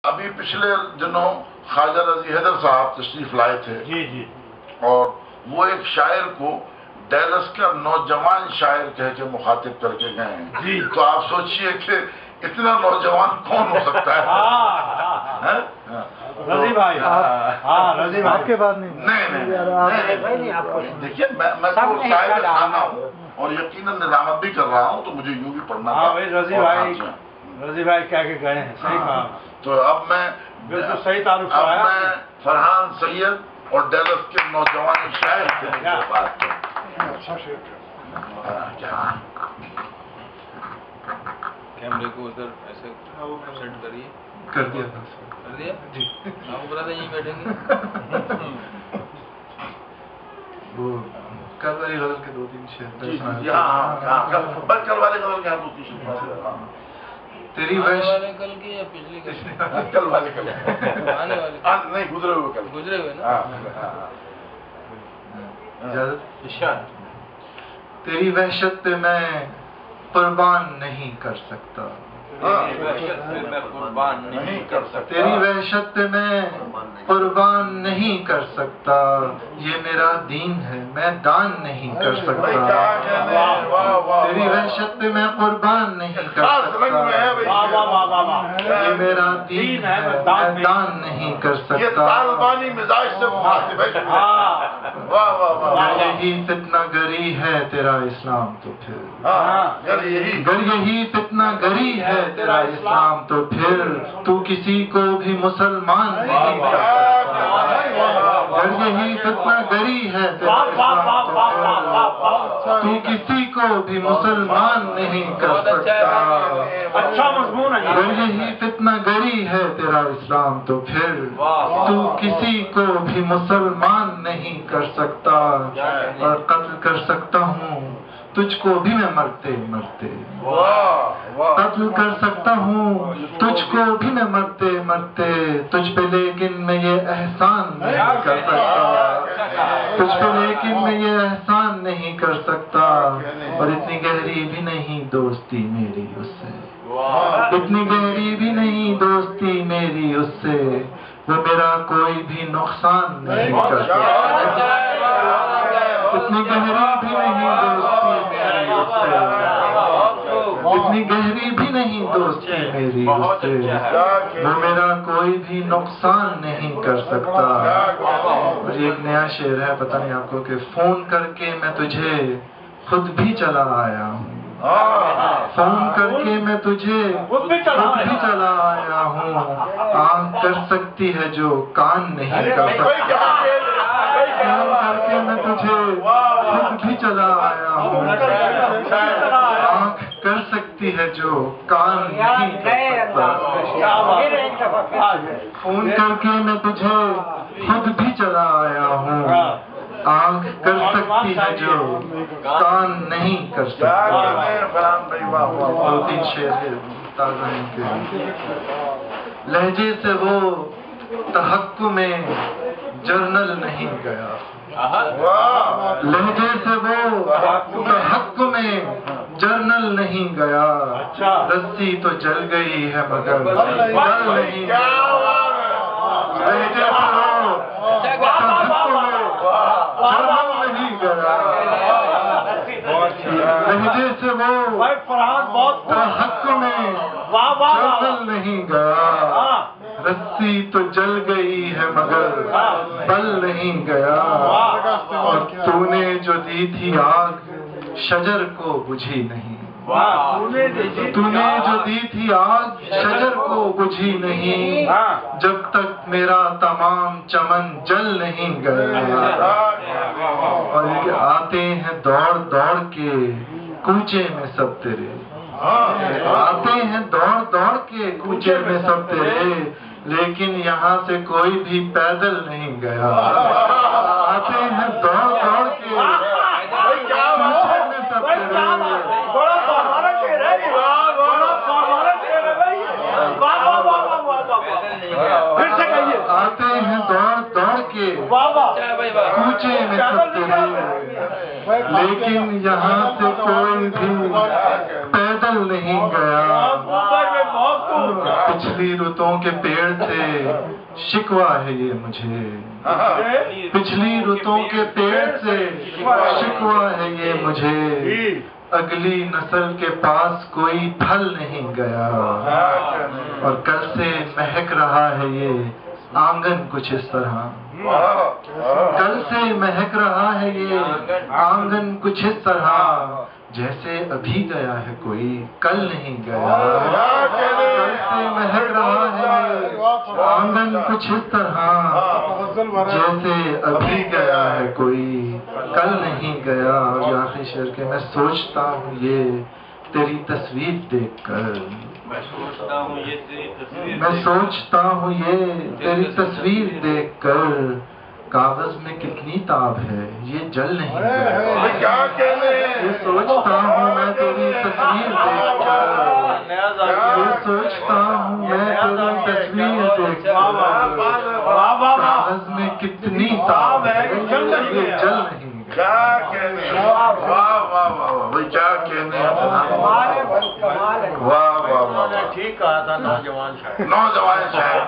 ابھی پچھلے دنوں خواجہ رضی حیدر صاحب تشریف لائے تھے جی اور وہ ایک شاعر کو ڈیلس کا نوجوان شاعر کہہ کے مخاطب کر کے گئے ہیں جی تو آپ سوچئے کہ اتنا نوجوان کون ہو سکتا ہے؟ رضی بھائی رضی بھائی آپ کے بعد نہیں دیکھیے میں تو شاعر خانہ ہوں اور یقیناً نظامت بھی کر رہا ہوں تو مجھے یوں بھی پڑھنا رضی بھائی کہہ کے گئے ہیں صحیح کہا تو اب میں بالکل صحیح تعارف اب کرایا میں فرحان سید اور ڈیلس کے نوجوان شاعر سے بات کیمرے کو ادھر ایسے سیٹ کریے کر دیا کر دیا جی آپ کو پتا تھا یہیں بیٹھیں گے وہ کل والی غزل کے دو تین شعر بس کل والے غزل کے ہاتھوں کی تیری والے کل کی یا پچھلی کل والے کل آنے والے نہیں گزرے ہوئے کل گزرے ہوئے نا اجازت تیری وحشت پہ میں قربان نہیں کر سکتا تیری وحشت پہ میں قربان نہیں کر سکتا تیری وحشت پہ میں قربان نہیں کر سکتا یہ میرا دین ہے میں دان نہیں کر سکتا تیری وحشت پہ میں قربان نہیں کر سکتا یہ میرا دین ہے میں دان نہیں کر سکتا مزاج سے مخاطب ہے یہی فتنہ گری ہے تیرا اسلام تو پھر گر یہی فتنہ گری ہے تیرا اسلام تو پھر تو کسی کو بھی مسلمان نہیں کر سکتا گر یہی فتنہ گری ہے تیرا اسلام تو پھر تو کسی کو بھی مسلمان نہیں کر سکتا اچھا مضمون ہے گر یہی فتنہ گری ہے تیرا اسلام تو پھر تو کسی کو بھی مسلمان نہیں کر سکتا اور قتل کر سکتا ہوں تجھ کو بھی میں مرتے مرتے قتل کر سکتا ہوں تجھ کو بھی میں مرتے مرتے تجھ پہ لیکن میں یہ احسان نہیں کر سکتا تجھ پہ لیکن میں یہ احسان نہیں کر سکتا اور اتنی گہری بھی نہیں دوستی میری اس سے اتنی گہری بھی نہیں دوستی میری اس سے وہ میرا کوئی بھی نقصان نہیں کر سکتا اتنی گہری بھی نہیں دوستی میری اس سے اتنی گہری بھی نہیں دوستی میری اس سے وہ میرا کوئی بھی نقصان نہیں کر سکتا اور یہ ایک نیا شعر ہے پتہ نہیں آپ کو کہ فون کر کے میں تجھے خود بھی چلا آیا ہوں فون کر کے میں تجھے خود بھی چلا آیا ہوں آنکھ کر سکتی ہے جو کان نہیں کر سکتا فون کر کے میں تجھے خود بھی چلا آیا ہوں آنکھ کر سکتی ہے جو کان نہیں کر سکتا فون کر کے میں تجھے خود بھی چلا آیا ہوں آنکھ کر سکتی ہے جو کان نہیں کر سکتا دو تین شعر تازہ ان کے لہجے سے وہ تحقق میں جرنل نہیں گیا لہجے سے وہ تحقق میں جرنل نہیں گیا رسی تو جل گئی ہے مگر جل نہیں گیا لہجے سے وہ تحقق میں جرنل نہیں گیا لہجے سے وہ تحقق میں جرنل نہیں گیا رسی تو جل گئی ہے مگر بل نہیں گیا اور تو نے جو دی تھی آگ شجر کو بجھی نہیں تو نے جو دی تھی آگ شجر کو بجھی نہیں جب تک میرا تمام چمن جل نہیں گیا اور یہ آتے ہیں دوڑ دوڑ کے کوچے میں سب تیرے آتے ہیں دوڑ دوڑ کے کوچے میں سب تیرے لیکن یہاں سے کوئی بھی پیدل نہیں گیا آتے ہیں دوڑ دوڑ کے کوچے میں سب تیرے آتے ہیں دوڑ دوڑ کے کوچے میں سب تیرے لیکن یہاں سے کوئی بھی پیدل نہیں گیا پچھلی رتوں کے پیڑ سے شکوا ہے یہ مجھے، پچھلی رتوں کے پیڑ سے شکوا ہے یہ مجھے، اگلی نسل کے پاس کوئی پھل نہیں گیا، اور کل سے مہک رہا ہے یہ آنگن کچھ اس طرح، کل سے مہک رہا ہے یہ آنگن کچھ اس طرح، جیسے ابھی گیا ہے کوئی کل نہیں گیا، کل سے مہک رہا ہے یہ آنگن کچھ اس طرح، جیسے ابھی گیا ہے کوئی کل نہیں گیا۔ اور آخری شعر کے میں سوچتا ہوں یہ تیری تصویر دیکھ کر، میں سوچتا ہوں یہ تیری تصویر دیکھ کر، کاغذ میں کتنی تاب ہے یہ جل نہیں گیا، یہ سوچتا ہوں میں تیری تصویر دیکھ کر، یہ سوچتا ہوں میں تیری تصویر دیکھ کر، کاغذ میں کتنی تاب ہے یہ جل نہیں گیا۔ کیا کہنے، واہ واہ واہ بھائی، کیا کہنے، واہ واہ واہ، ٹھیک کہا تھا نوجوان شاعر، نوجوان شاعر